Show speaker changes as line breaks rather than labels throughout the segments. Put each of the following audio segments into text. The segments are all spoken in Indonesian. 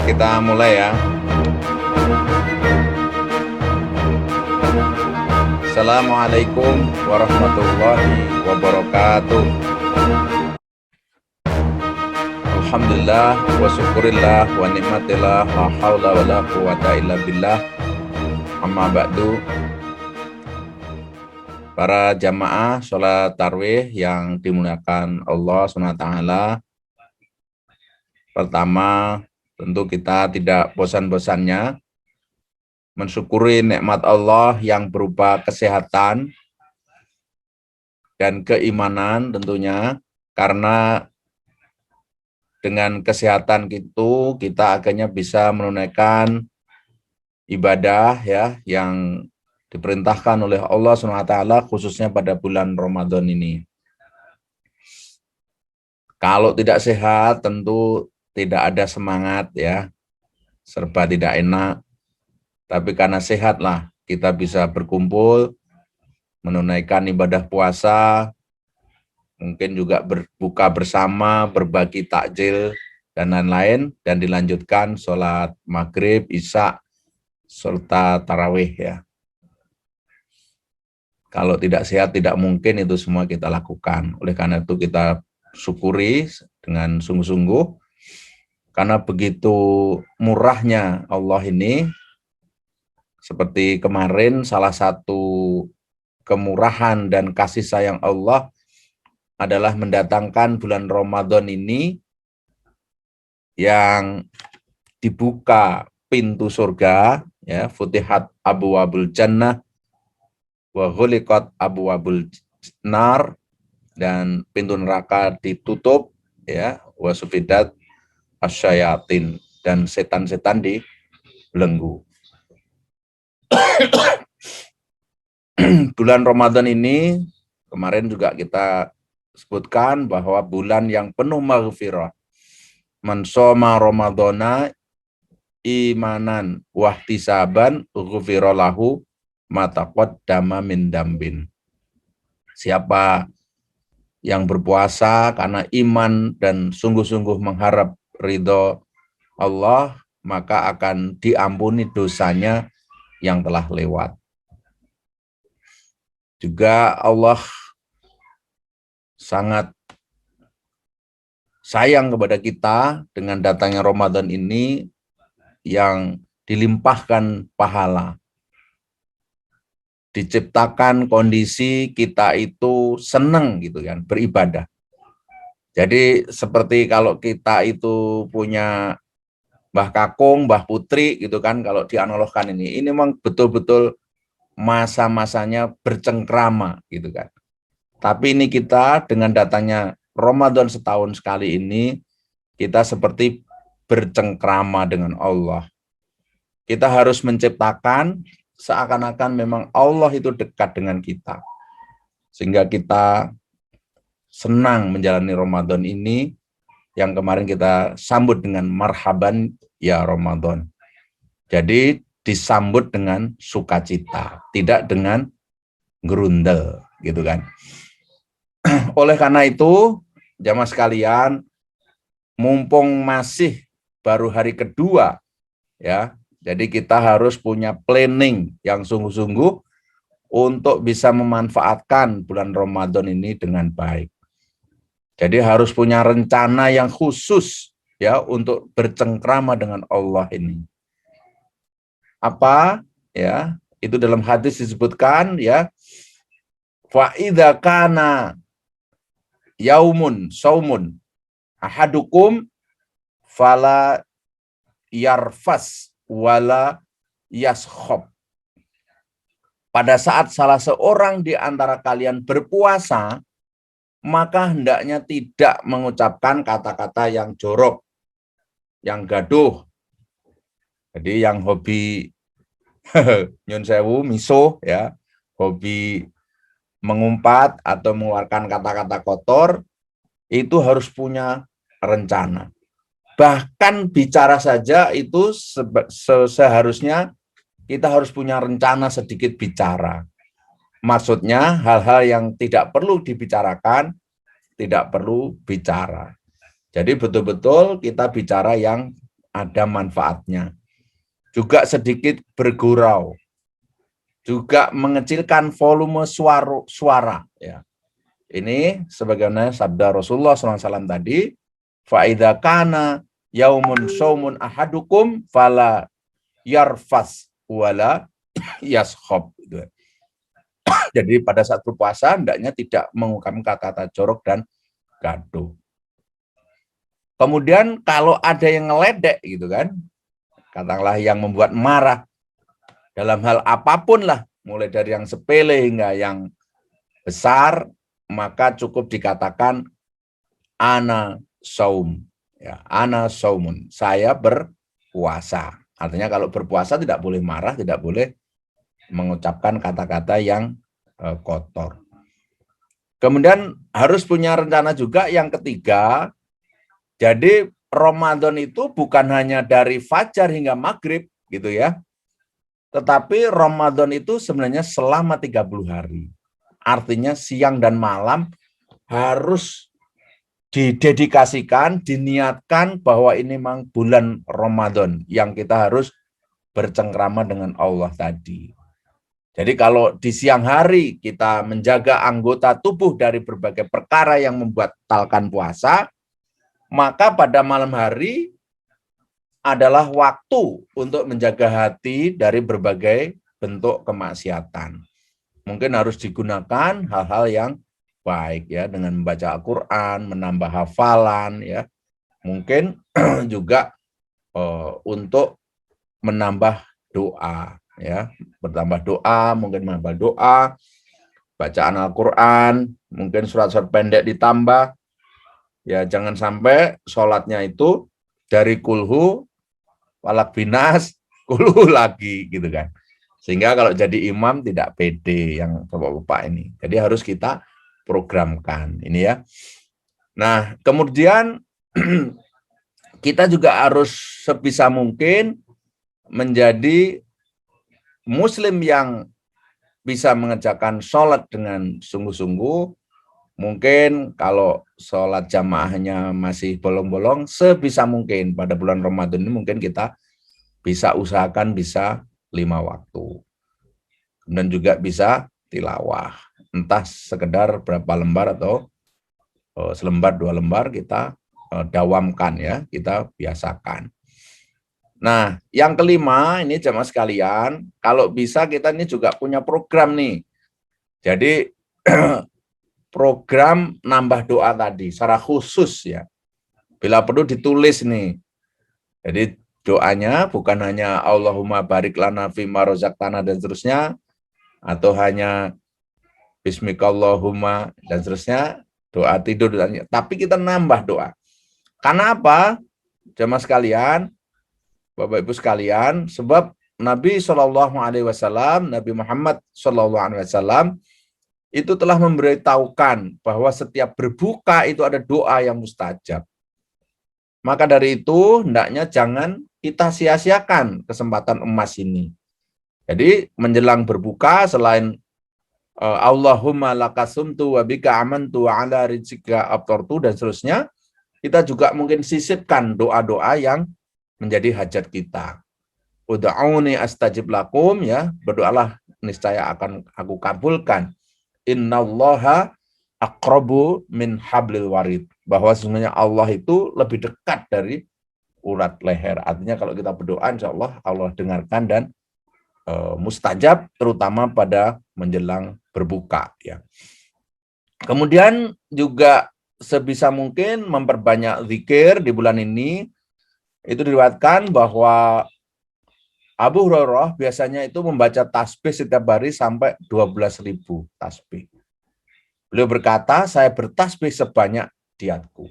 Kita mulai ya. Assalamualaikum warahmatullahi wabarakatuh. Alhamdulillah wa syukurillah wa nikmatillah la haula wa la quwata illa billah. Amma ba'du. Para jamaah sholat tarawih yang dimuliakan Allah SWT. Pertama, tentu kita tidak bosan-bosannya mensyukuri nikmat Allah yang berupa kesehatan dan keimanan tentunya, karena dengan kesehatan itu kita akhirnya bisa menunaikan ibadah ya yang diperintahkan oleh Allah SWT khususnya pada bulan Ramadan ini. Kalau tidak sehat tentu tidak ada semangat ya, serba tidak enak. Tapi karena sehatlah kita bisa berkumpul, menunaikan ibadah puasa, mungkin juga berbuka bersama, berbagi takjil, dan lain-lain, dan dilanjutkan sholat maghrib, isya, serta tarawih ya. Kalau tidak sehat, tidak mungkin itu semua kita lakukan. Oleh karena itu kita syukuri dengan sungguh-sungguh, karena begitu murahnya Allah ini. Seperti kemarin, salah satu kemurahan dan kasih sayang Allah adalah mendatangkan bulan Ramadan ini yang dibuka pintu surga, ya, futihat abwabul jannah wa ghuliqat abwabul nar, dan pintu neraka ditutup, ya, wa sufidat asyayatin, dan setan-setan dibelenggu. Bulan Ramadan ini kemarin juga kita sebutkan bahwa bulan yang penuh maghfirah. Man shoma Ramadana imanan wahtisaban ghufira lahu ma taqaddama min dambin. Siapa yang berpuasa karena iman dan sungguh-sungguh mengharap ridho Allah, maka akan diampuni dosanya yang telah lewat. Juga Allah sangat sayang kepada kita dengan datangnya Ramadan ini yang dilimpahkan pahala. Diciptakan kondisi kita itu senang gitu kan, beribadah. Jadi seperti kalau kita itu punya Mbah Kakung, Mbah Putri gitu kan, kalau dianalogkan ini memang betul-betul masa-masanya bercengkrama gitu kan. Tapi ini kita dengan datangnya Ramadan setahun sekali ini, kita seperti bercengkrama dengan Allah. Kita harus menciptakan seakan-akan memang Allah itu dekat dengan kita. Sehingga kita senang menjalani Ramadan ini, yang kemarin kita sambut dengan marhaban ya Ramadan. Jadi disambut dengan sukacita, tidak dengan gerundel gitu kan. Oleh karena itu, jamaah sekalian, mumpung masih baru hari kedua ya, jadi kita harus punya planning yang sungguh-sungguh untuk bisa memanfaatkan bulan Ramadan ini dengan baik. Jadi harus punya rencana yang khusus ya untuk bercengkrama dengan Allah ini. Apa ya? Itu dalam hadis disebutkan ya, fa idza kana yaumun saumun ahadukum fala yarfas wala yaskhab. Pada saat salah seorang di antara kalian berpuasa, maka hendaknya tidak mengucapkan kata-kata yang jorok, yang gaduh. Jadi yang hobi nyun sewu miso ya, hobi mengumpat atau mengeluarkan kata-kata kotor, itu harus punya rencana. Bahkan bicara saja itu seharusnya kita harus punya rencana sedikit bicara. Maksudnya hal-hal yang tidak perlu dibicarakan, tidak perlu bicara. Jadi betul-betul kita bicara yang ada manfaatnya. Juga sedikit bergurau. Juga mengecilkan volume suara. Ya. Ini sebagaimana sabda Rasulullah SAW tadi, fa'idha kana yaumun saumun ahadukum fala yarfas wala yaskhab. Jadi pada saat berpuasa hendaknya tidak mengungkapkan kata-kata jorok dan gaduh. Kemudian kalau ada yang ngeledek gitu kan, katakanlah yang membuat marah dalam hal apapun lah, mulai dari yang sepele hingga yang besar, maka cukup dikatakan ana saum, ya, ana saumun, saya berpuasa. Artinya kalau berpuasa tidak boleh marah, tidak boleh mengucapkan kata-kata yang kotor. Kemudian harus punya rencana juga yang ketiga. Jadi Ramadan itu bukan hanya dari fajar hingga maghrib gitu ya. Tetapi Ramadan itu sebenarnya selama 30 hari. Artinya siang dan malam harus didedikasikan, diniatkan bahwa ini memang bulan Ramadan yang kita harus bercengkrama dengan Allah tadi. Jadi kalau di siang hari kita menjaga anggota tubuh dari berbagai perkara yang membatalkan puasa, maka pada malam hari adalah waktu untuk menjaga hati dari berbagai bentuk kemaksiatan. Mungkin harus digunakan hal-hal yang baik ya, dengan membaca Al-Quran, menambah hafalan ya. Mungkin juga untuk menambah doa ya, bertambah doa, mungkin menambah doa, bacaan Al-Quran, mungkin surat-surat pendek ditambah. Ya jangan sampai sholatnya itu dari kulhu, walak binas, kulhu lagi gitu kan. Sehingga kalau jadi imam tidak pede yang bapak-bapak ini. Jadi harus kita programkan ini ya. Nah kemudian kita juga harus sebisa mungkin menjadi muslim yang bisa mengerjakan sholat dengan sungguh-sungguh. Mungkin kalau sholat jamaahnya masih bolong-bolong, sebisa mungkin pada bulan Ramadan ini mungkin kita bisa usahakan bisa 5 waktu. Kemudian juga bisa tilawah. Entah sekedar berapa lembar atau selembar 2 lembar kita dawamkan ya, kita biasakan. Nah, yang kelima ini jamaah sekalian, kalau bisa kita ini juga punya program nih. Jadi program nambah doa tadi secara khusus ya. Bila perlu ditulis nih. Jadi doanya bukan hanya Allahumma barik lana fima rozaqtana dan seterusnya, atau hanya bismikallahumma dan seterusnya, doa tidur, tapi kita nambah doa. Karena apa? Jamaah sekalian, Bapak Ibu sekalian, sebab Nabi SAW, Nabi Muhammad SAW itu telah memberitahukan bahwa setiap berbuka itu ada doa yang mustajab. Maka dari itu, hendaknya jangan kita sia-siakan kesempatan emas ini. Jadi menjelang berbuka, selain Allahumma lakasumtu wa bika amantu wa ala rizqika aftartu dan seterusnya, kita juga mungkin sisipkan doa-doa yang menjadi hajat kita. Ud'auni astajib lakum, ya, berdoalah niscaya akan aku kabulkan. Innallaha aqrabu min hablil warid, bahwa sesungguhnya Allah itu lebih dekat dari urat leher. Artinya kalau kita berdoa insyaallah Allah dengarkan dan mustajab, terutama pada menjelang berbuka ya. Kemudian juga sebisa mungkin memperbanyak zikir di bulan ini. Itu diriwayatkan bahwa Abu Hurairah biasanya itu membaca tasbih setiap hari sampai 12.000 tasbih. Beliau berkata, saya bertasbih sebanyak diatku.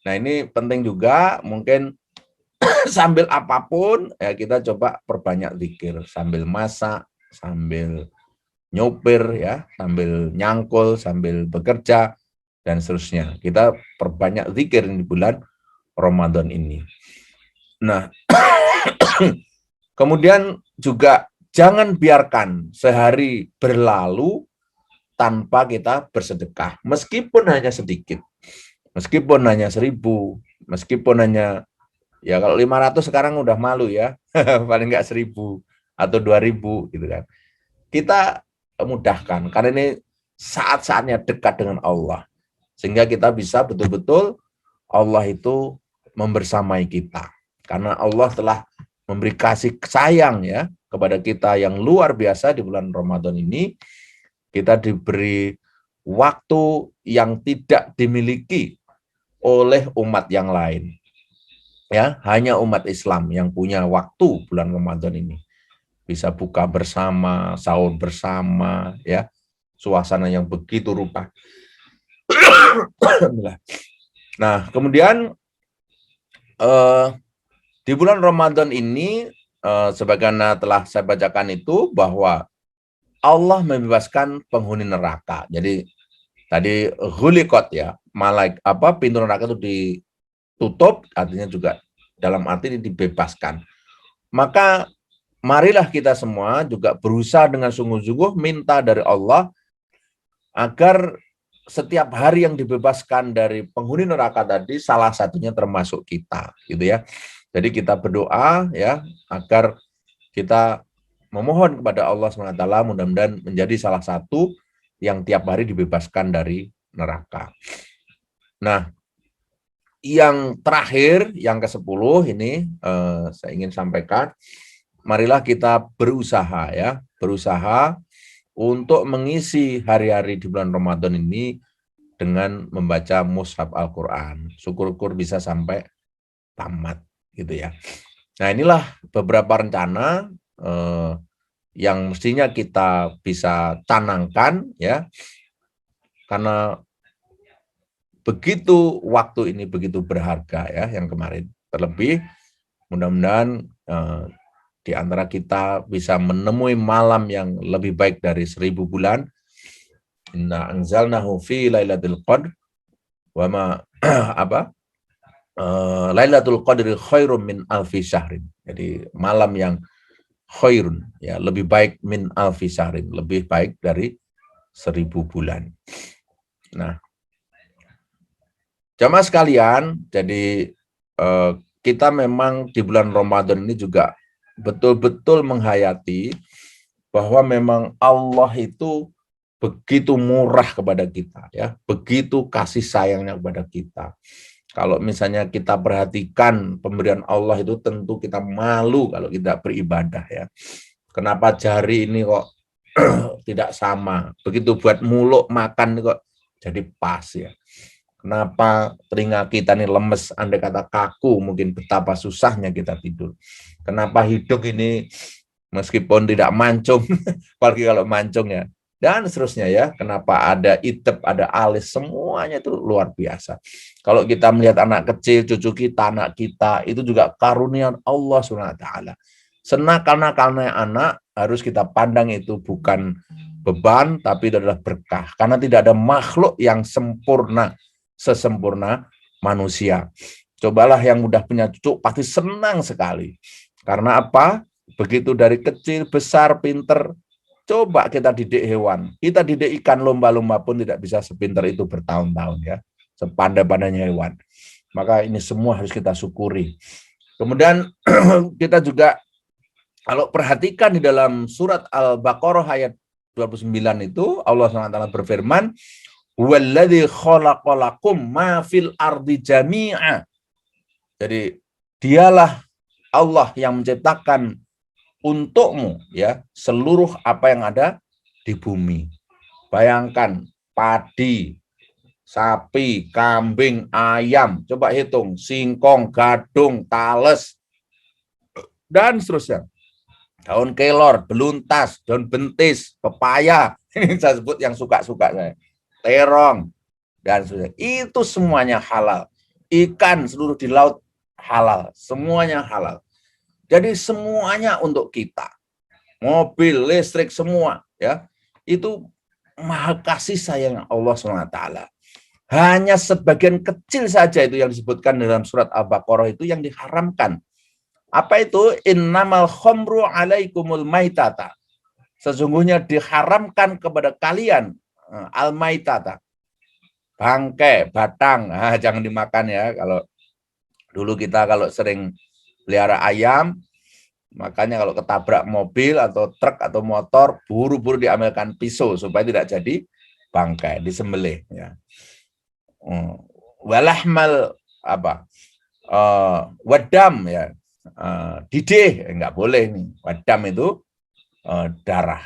Nah ini penting juga, mungkin sambil apapun ya kita coba perbanyak zikir, sambil masak, sambil nyopir ya, sambil nyangkul, sambil bekerja dan seterusnya. Kita perbanyak zikir di bulan Ramadan ini. Nah, kemudian juga jangan biarkan sehari berlalu tanpa kita bersedekah, meskipun hanya sedikit, meskipun hanya 1.000, meskipun hanya Ya kalau 500 sekarang udah malu ya, paling nggak 1.000 atau 2.000 gitu kan. Kita mudahkan karena ini saat-saatnya dekat dengan Allah. Sehingga kita bisa betul-betul Allah itu membersamai kita. Karena Allah telah memberi kasih sayang ya kepada kita yang luar biasa di bulan Ramadan ini. Kita diberi waktu yang tidak dimiliki oleh umat yang lain. Ya, hanya umat Islam yang punya waktu bulan Ramadan ini. Bisa buka bersama, sahur bersama, ya. Suasana yang begitu rupa. Nah, kemudian di bulan Ramadan ini, sebagaimana telah saya bacakan itu, bahwa Allah membebaskan penghuni neraka. Jadi tadi ghuliqat ya, pintu neraka itu ditutup, artinya juga dalam arti ini dibebaskan. Maka marilah kita semua juga berusaha dengan sungguh-sungguh minta dari Allah agar setiap hari yang dibebaskan dari penghuni neraka tadi salah satunya termasuk kita, gitu ya. Jadi kita berdoa ya agar kita memohon kepada Allah SWT mudah-mudahan menjadi salah satu yang tiap hari dibebaskan dari neraka. Nah, yang terakhir, yang ke-10 ini saya ingin sampaikan, marilah kita berusaha ya, berusaha untuk mengisi hari-hari di bulan Ramadan ini dengan membaca mushaf Al-Quran. Syukur-syukur bisa sampai tamat gitu ya. Nah, inilah beberapa rencana yang mestinya kita bisa canangkan ya. Karena begitu waktu ini begitu berharga ya yang kemarin. Terlebih mudah-mudahan di antara kita bisa menemui malam yang lebih baik dari 1.000 bulan. Inna anzalnahu fi lailatul qadr wa ma Lailatul Qadri khairum min alfi syahrin. Jadi malam yang khairun ya, lebih baik min alfi syahrin, lebih baik dari 1.000 bulan. Nah, jamaah sekalian, jadi kita memang di bulan Ramadan ini juga betul-betul menghayati bahwa memang Allah itu begitu murah kepada kita ya, begitu kasih sayangnya kepada kita. Kalau misalnya kita perhatikan pemberian Allah itu tentu kita malu kalau kita beribadah ya. Kenapa jari ini kok tidak sama? Begitu buat muluk makan kok jadi pas ya. Kenapa telinga kita ini lemes, andai kata kaku, mungkin betapa susahnya kita tidur. Kenapa hidung ini meskipun tidak mancung, apalagi kalau mancung ya, dan seterusnya ya. Kenapa ada itep, ada alis, semuanya itu luar biasa. Kalau kita melihat anak kecil, cucu kita, anak kita, itu juga karunia Allah SWT. Senakal-nakalnya anak harus kita pandang itu bukan beban, tapi itu adalah berkah. Karena tidak ada makhluk yang sempurna, sesempurna manusia. Cobalah yang udah punya cucu, pasti senang sekali. Karena apa? Begitu dari kecil, besar, pinter, coba kita didik hewan. Kita didik ikan, lomba-lomba pun tidak bisa sepinter itu bertahun-tahun ya. Sepandai-pandainya hewan. Maka ini semua harus kita syukuri. Kemudian kita juga kalau perhatikan di dalam surat Al-Baqarah ayat 29 itu Allah SWT berfirman, "Walladzi khalaqalakum ma fil ardi jami'a." Jadi dialah Allah yang menciptakan untukmu ya seluruh apa yang ada di bumi. Bayangkan padi, sapi, kambing, ayam, coba hitung, singkong, gadung, tales, dan seterusnya. Daun kelor, beluntas, daun bentis, pepaya, ini saya sebut yang suka-suka saya, terong, dan seterusnya. Itu semuanya halal. Ikan seluruh di laut halal, semuanya halal. Jadi semuanya untuk kita. Mobil, listrik, semua ya. Itu maha kasih sayang Allah SWT. Hanya sebagian kecil saja itu yang disebutkan dalam surat Al-Baqarah itu yang diharamkan. Apa itu? Innamal khomru alaikumul maitata. Sesungguhnya diharamkan kepada kalian al-maitata. Bangkai, batang, jangan dimakan ya. Kalau Dulu kita kalau sering pelihara ayam, makanya kalau ketabrak mobil atau truk atau motor, buru-buru diambilkan pisau supaya tidak jadi bangkai, disembelih. Ya. Walahmal apa? Wadam ya, didih nggak boleh nih. Wadam itu darah.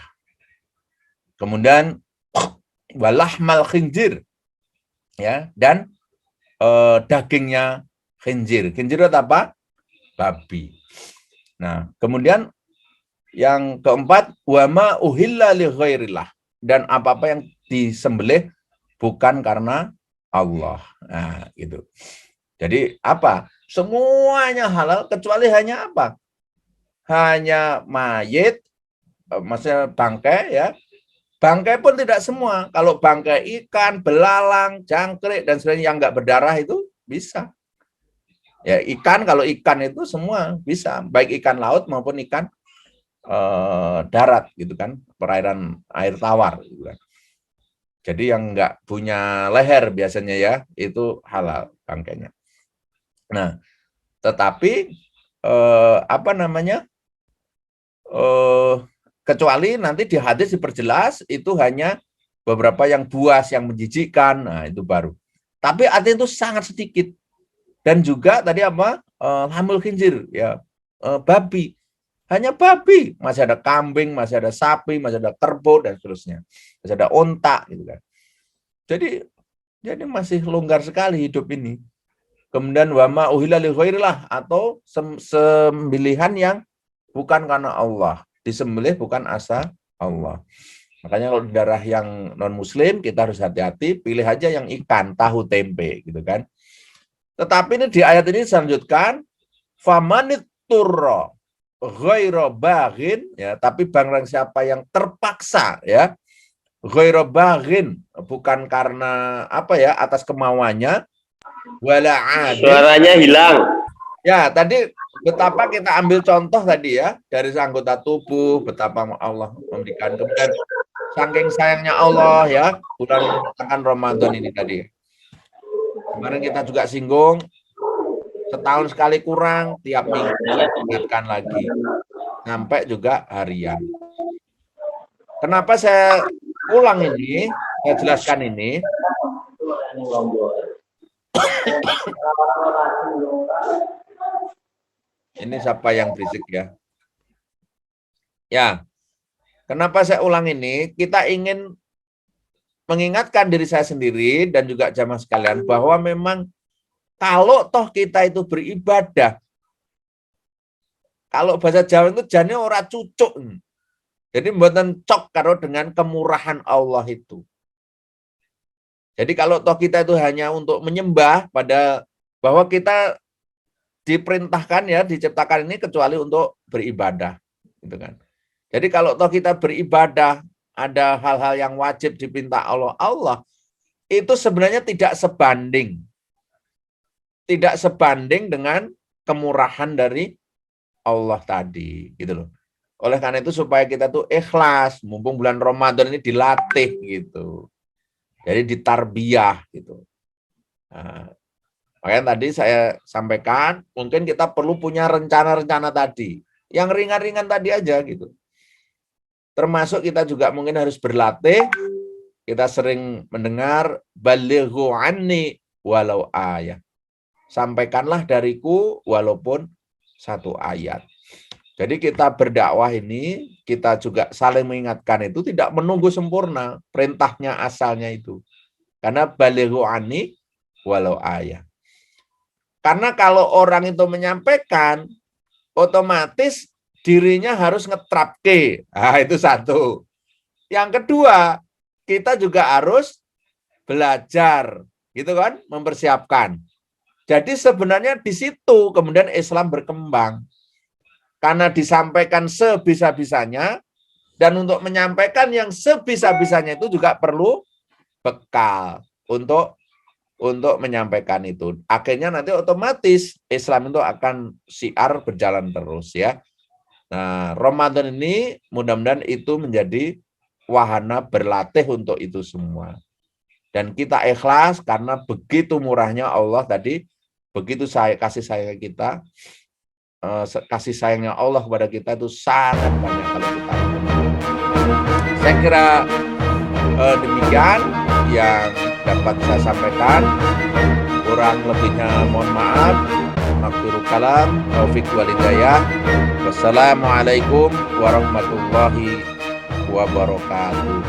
Kemudian walahmal khinzir ya, dan dagingnya khinzir. Khinzir itu apa? Babi. Nah, kemudian yang keempat, wama uhilla li ghairillah, dan apa-apa yang disembelih bukan karena Allah. Nah, gitu. Jadi apa? Semuanya halal kecuali hanya apa? Hanya mayit, maksudnya bangkai ya. Bangkai pun tidak semua. Kalau bangkai ikan, belalang, jangkrik dan sebagainya yang enggak berdarah itu bisa. Ya, ikan, kalau ikan itu semua bisa, baik ikan laut maupun ikan darat gitu kan, perairan air tawar gitu kan. Jadi yang enggak punya leher biasanya ya, itu halal bangkainya. Nah, tetapi apa namanya? Kecuali nanti di hadis diperjelas itu hanya beberapa yang buas, yang menjijikkan, nah itu baru. Tapi artinya itu sangat sedikit. Dan juga tadi apa? Hamil khinzir, ya, babi. Hanya babi, masih ada kambing, masih ada sapi, masih ada kerbau dan seterusnya. Masih ada onta gitu kan. Jadi masih longgar sekali hidup ini. Kemudian wama uhilla li ghairillah, atau sembelihan yang bukan karena Allah, disembelih bukan asa Allah. Makanya kalau darah yang non muslim kita harus hati-hati, pilih aja yang ikan, tahu, tempe gitu kan. Tetapi ini di ayat ini dilanjutkan, famanit turra ghairu baghin, ya, tapi barang siapa yang terpaksa ya, ghairu baghin, bukan karena apa ya, atas kemauannya, wala adil.
Suaranya hilang.
Ya, tadi betapa kita ambil contoh tadi ya, dari anggota tubuh, betapa Allah memberikan. Kemudian saking sayangnya Allah ya, bulan mendatangkan Ramadan ini tadi. Kemarin kita juga singgung, setahun sekali kurang, tiap minggu ingatkan lagi. Sampai juga harian. Kenapa saya ulang ini, saya jelaskan ini. Ini siapa yang berisik ya? Ya, kenapa saya ulang ini? Kita ingin mengingatkan diri saya sendiri dan juga jamaah sekalian bahwa memang kalau toh kita itu beribadah, kalau bahasa Jawa itu jane ora cucuk. Jadi mboten cok karo dengan kemurahan Allah itu. Jadi kalau toh kita itu hanya untuk menyembah, pada bahwa kita diperintahkan ya, diciptakan ini kecuali untuk beribadah, gitu kan. Jadi kalau toh kita beribadah, ada hal-hal yang wajib dipinta Allah itu sebenarnya tidak sebanding dengan kemurahan dari Allah tadi, gitu loh. Oleh karena itu supaya kita tuh ikhlas, mumpung bulan Ramadan ini dilatih gitu. Jadi ditarbiyah gitu. Nah, makanya tadi saya sampaikan, mungkin kita perlu punya rencana-rencana tadi. Yang ringan-ringan tadi aja gitu. Termasuk kita juga mungkin harus berlatih. Kita sering mendengar balighu anni walau ayat. Sampaikanlah dariku walaupun satu ayat. Jadi kita berdakwah ini, kita juga saling mengingatkan itu tidak menunggu sempurna perintahnya asalnya itu. Karena balighu anni walau ayat. Karena kalau orang itu menyampaikan, otomatis dirinya harus ngetrapke. Nah, itu satu. Yang kedua, kita juga harus belajar, gitu kan, mempersiapkan. Jadi sebenarnya di situ kemudian Islam berkembang. Karena disampaikan sebisa-bisanya, dan untuk menyampaikan yang sebisa-bisanya itu juga perlu bekal untuk menyampaikan itu. Akhirnya nanti otomatis Islam itu akan syiar berjalan terus ya. Nah, Ramadan ini mudah-mudahan itu menjadi wahana berlatih untuk itu semua. Dan kita ikhlas karena begitu murahnya Allah tadi begitu kasih sayang kita, kasih sayangnya Allah kepada kita itu sangat banyak kalau kita. Saya kira demikian yang dapat saya sampaikan. Kurang lebihnya mohon maaf. Maghfirul kalam, taufik wal hidayah. Wassalamualaikum warahmatullahi wabarakatuh.